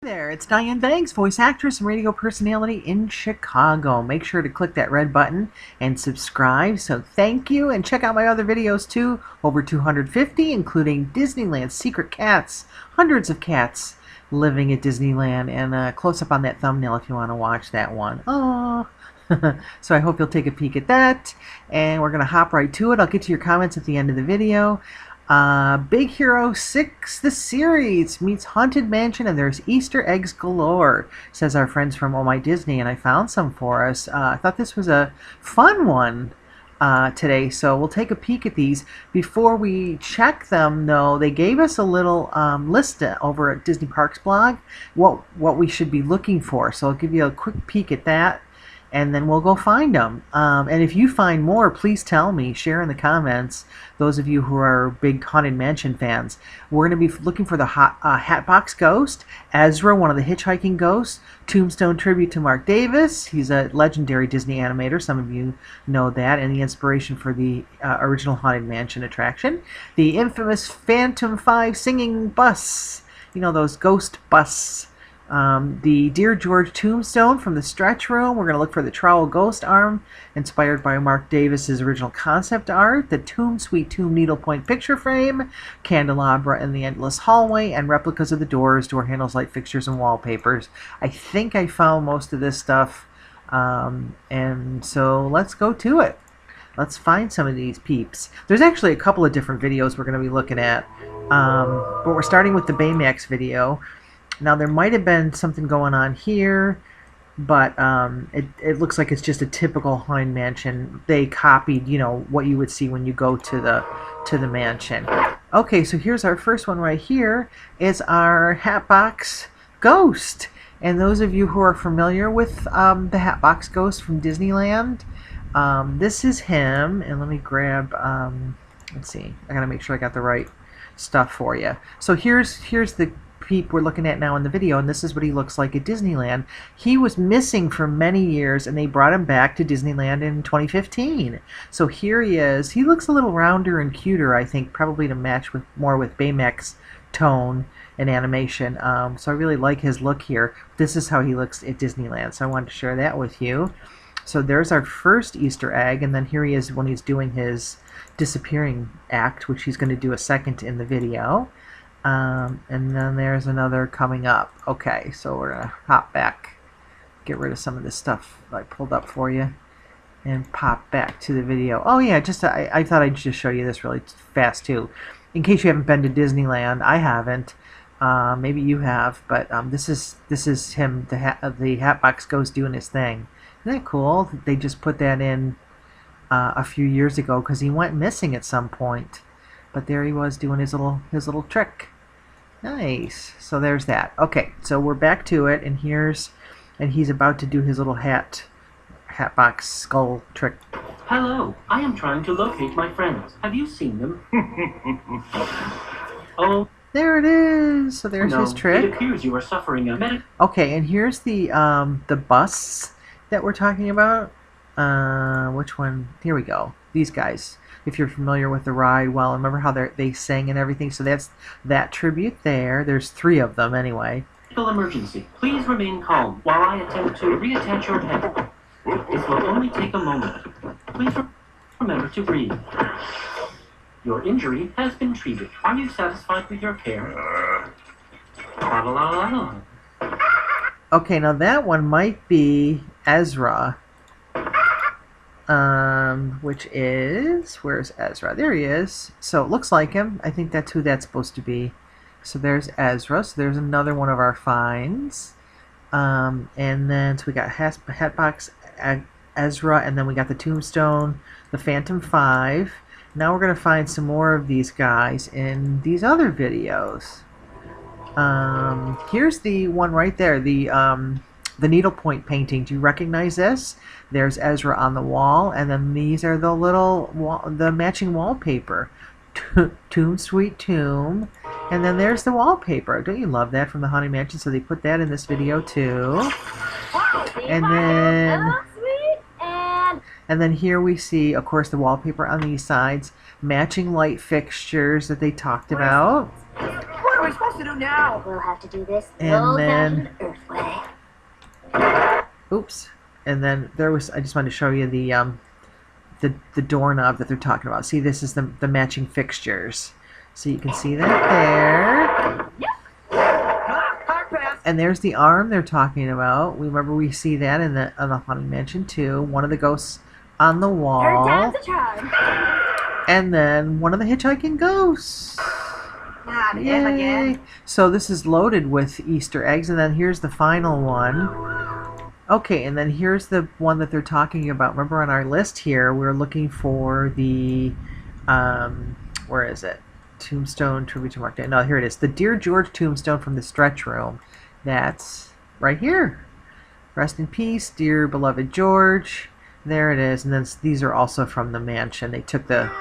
There, it's Diane Banks, voice actress and radio personality in Chicago. Make sure to click that red button and subscribe. So thank you, and check out my other videos too. Over 250, including Disneyland secret cats, hundreds of cats living at Disneyland, and a close-up on that thumbnail if you want to watch that one. Oh. So I hope you'll take a peek at that, and we're going to hop right to it. I'll get to your comments at the end of the video. Big Hero 6, the series, meets Haunted Mansion, and there's Easter eggs galore, says our friends from Oh My Disney, and I found some for us. I thought this was a fun one today, so we'll take a peek at these. Before we check them, though, they gave us a little list over at Disney Parks blog, what we should be looking for, so I'll give you a quick peek at that. And then we'll go find them. And if you find more, please tell me. Share in the comments, those of you who are big Haunted Mansion fans. We're going to be looking for the Hatbox Ghost, Ezra, one of the hitchhiking ghosts, Tombstone tribute to Mark Davis. He's a legendary Disney animator. Some of you know that, and the inspiration for the original Haunted Mansion attraction. The infamous Phantom 5 singing bus. You know, those ghost bus. The Dear George tombstone from the stretch room. We're going to look for the trowel ghost arm, inspired by Mark Davis's original concept art. The Tomb Sweet Tomb needlepoint picture frame, candelabra in the endless hallway, and replicas of the doors, door handles, light fixtures, and wallpapers. I think I found most of this stuff, and so let's go to it. Let's find some of these peeps. There's actually a couple of different videos we're going to be looking at, but we're starting with the Baymax video. Now there might have been something going on here, but it looks like it's just a typical Haunted Mansion. They copied, you know, what you would see when you go to the mansion. Okay, so here's our first one right here. Is our Hatbox Ghost. And those of you who are familiar with the Hatbox Ghost from Disneyland, this is him. And let me grab. Let's see. I gotta make sure I got the right stuff for you. So here's the peep we're looking at now in the video, and this is what he looks like at Disneyland. He was missing for many years, and they brought him back to Disneyland in 2015. So here he is. He looks a little rounder and cuter, I think, probably to match with more with Baymax tone and animation. So I really like his look here. This is how he looks at Disneyland, so I wanted to share that with you. So there's our first Easter egg, and then here he is when he's doing his disappearing act, which he's going to do a second in the video. And then there's another coming up. Okay, so we're gonna hop back, get rid of some of this stuff I pulled up for you, and pop back to the video. Oh yeah, just I thought I'd just show you this really fast too, in case you haven't been to Disneyland. I haven't. Maybe you have, but this is him, the Hatbox Ghost, doing his thing. Isn't that cool? They just put that in a few years ago because he went missing at some point. But there he was doing his little trick. Nice. So there's that. Okay, so we're back to it, and he's about to do his little Hatbox skull trick. Hello, I am trying to locate my friends. Have you seen them? Oh. There it is. So there's his trick. It appears you are suffering a medical. Okay, and here's the bus that we're talking about. Which one? Here we go. These guys. If you're familiar with the ride, well, remember how they sang and everything? So that's that tribute there. There's 3 of them anyway. Emergency. Please remain calm while I attempt to reattach your head. This will only take a moment. Please remember to breathe. Your injury has been treated. Are you satisfied with your care? Okay, now that one might be Ezra. Which is, where's Ezra? There he is. So it looks like him. I think that's who that's supposed to be. So there's Ezra. So there's another one of our finds. And then so we got Hatbox Ezra, and then we got the Tombstone, the Phantom 5. Now we're gonna find some more of these guys in these other videos. Here's the one right there. The needlepoint painting. Do you recognize this? There's Ezra on the wall, and then these are the matching wallpaper. Tomb Sweet Tomb, and then there's the wallpaper. Don't you love that from the Haunted Mansion? So they put that in this video too. And then here we see, of course, the wallpaper on these sides, matching light fixtures that they talked about. are we supposed to do now? We'll have to do this the And old-fashioned then- Earth way. Oops. And then there was, I just wanted to show you the doorknob that they're talking about. See, this is the matching fixtures. So you can see that there. Hard pass. And there's the arm they're talking about. Remember we see that in the Haunted Mansion 2. One of the ghosts on the Third wall. time's a charm. And then one of the hitchhiking ghosts. Not him again. Yay. So this is loaded with Easter eggs. And then here's the final one. Okay, and then here's the one that they're talking about. Remember on our list here, we're looking for the, where is it? Tombstone tribute to Mark Davis. No, here it is. The Dear George tombstone from the stretch room. That's right here. Rest in peace, dear beloved George. There it is. And then these are also from the mansion. They took the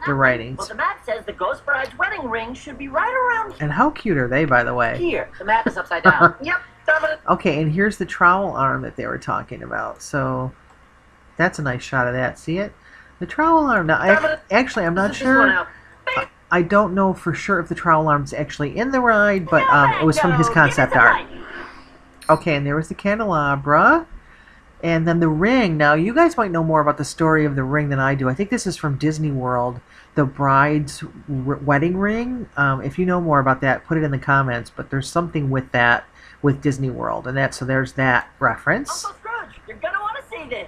writings. Well, the map says the ghost bride's wedding ring should be right around And how cute are they, by the way? here. The map is upside down. Yep. Okay, and here's the trowel arm that they were talking about. So that's a nice shot of that. See it? The trowel arm. Now, actually, I'm not sure. I don't know for sure if the trowel arm's actually in the ride, but it was from his concept art. Okay, and there was the candelabra. And then the ring. Now, you guys might know more about the story of the ring than I do. I think this is from Disney World, the bride's wedding ring. If you know more about that, put it in the comments. But there's something with that with Disney World, and so there's that reference. Uncle Scrooge, you're gonna want to see this.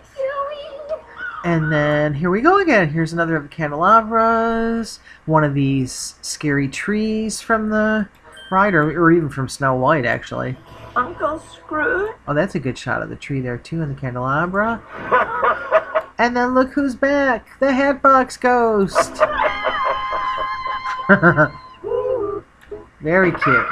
And then here we go again. Here's another of the candelabras. One of these scary trees from the ride, or even from Snow White, actually. Uncle Scrooge? Oh, that's a good shot of the tree there, too, in the candelabra. And then look who's back. The Hatbox Ghost. Very cute.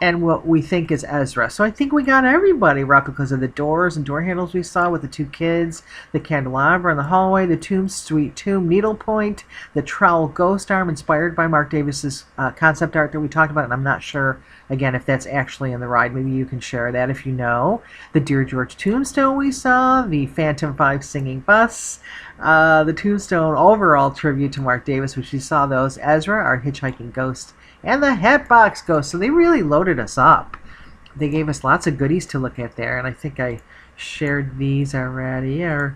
And what we think is Ezra. So I think we got everybody. Replicas of the doors and door handles we saw with the two kids, the candelabra in the hallway, the tomb, sweet tomb, needlepoint, the trowel ghost arm inspired by Mark Davis's concept art that we talked about. And I'm not sure, again, if that's actually in the ride. Maybe you can share that if you know. The Dear George tombstone we saw, the Phantom 5 singing bus, the tombstone overall tribute to Mark Davis, which we saw those, Ezra, our hitchhiking ghost, and the Hatbox Ghost. So they really loaded us up. They gave us lots of goodies to look at there, and I think I shared these already, our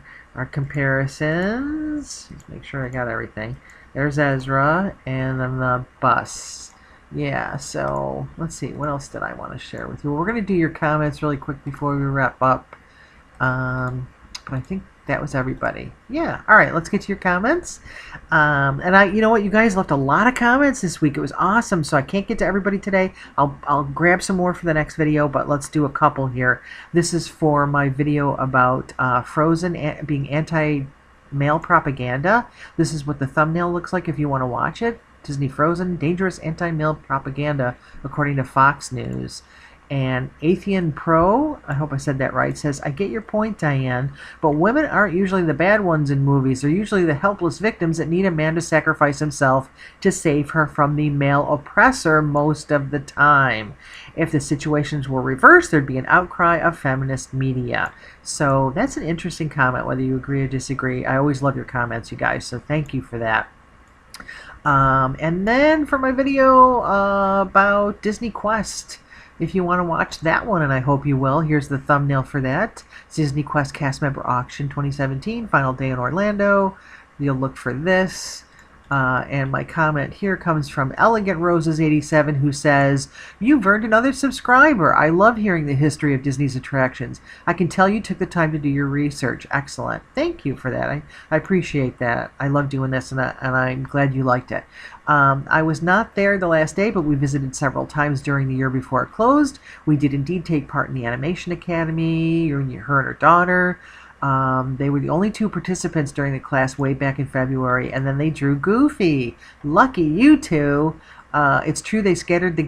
comparisons. Let's make sure I got everything. There's Ezra, and then the bus. Yeah, so let's see, what else did I want to share with you? Well, we're going to do your comments really quick before we wrap up. But I think that was everybody. Yeah, all right, let's get to your comments. And you know what, you guys left a lot of comments this week. It was awesome, so I can't get to everybody today. I'll grab some more for the next video, but let's do a couple here. This is for my video about Frozen being anti-male propaganda. This is what the thumbnail looks like if you want to watch it. Disney Frozen, dangerous anti-male propaganda, according to Fox News. And Athean Pro, I hope I said that right, says, I get your point, Diane, but women aren't usually the bad ones in movies. They're usually the helpless victims that need a man to sacrifice himself to save her from the male oppressor most of the time. If the situations were reversed, there'd be an outcry of feminist media. So that's an interesting comment, whether you agree or disagree. I always love your comments, you guys, so thank you for that. And then for my video about Disney Quest, if you want to watch that one, and I hope you will, here's the thumbnail for that. Disney Quest Cast Member Auction 2017, final day in Orlando. You'll look for this. And my comment here comes from Elegant Roses 87, who says, you've earned another subscriber. I love hearing the history of Disney's attractions. I can tell you took the time to do your research. Excellent. Thank you for that. I appreciate that. I love doing this, and I'm glad you liked it. I was not there the last day, but we visited several times during the year before it closed. We did indeed take part in the Animation Academy, her and her daughter. They were the only two participants during the class way back in February, and then they drew Goofy. Lucky you two. It's true they scattered the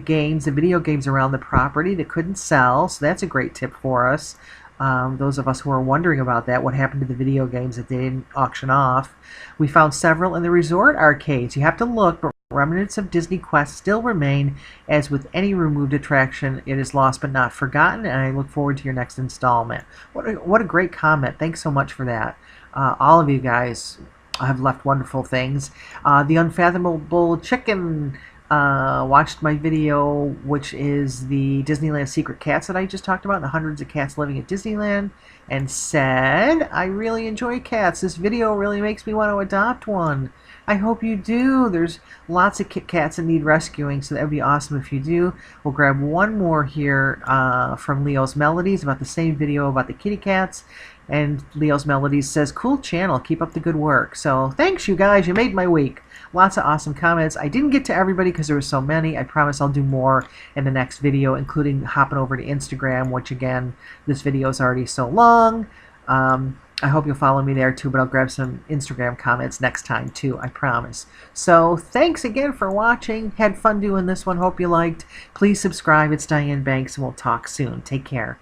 video games around the property that couldn't sell, so that's a great tip for us. Those of us who are wondering about that, what happened to the video games that they didn't auction off. We found several in the resort arcades. You have to look, but remnants of Disney Quest still remain. As with any removed attraction, it is lost but not forgotten, and I look forward to your next installment. What a great comment. Thanks so much for that. All of you guys have left wonderful things. The Unfathomable Chicken watched my video, which is the Disneyland secret cats that I just talked about, the hundreds of cats living at Disneyland, and said, I really enjoy cats. This video really makes me want to adopt one. I hope you do. There's lots of cats that need rescuing, so that would be awesome if you do. We'll grab one more here from Leo's Melodies about the same video about the kitty cats. And Leo's Melodies says, cool channel, keep up the good work. So thanks, you guys. You made my week. Lots of awesome comments. I didn't get to everybody because there were so many. I promise I'll do more in the next video, including hopping over to Instagram, which again, this video is already so long. I hope you'll follow me there too, but I'll grab some Instagram comments next time too, I promise. So thanks again for watching. Had fun doing this one. Hope you liked. Please subscribe. It's Diane Banks, and we'll talk soon. Take care.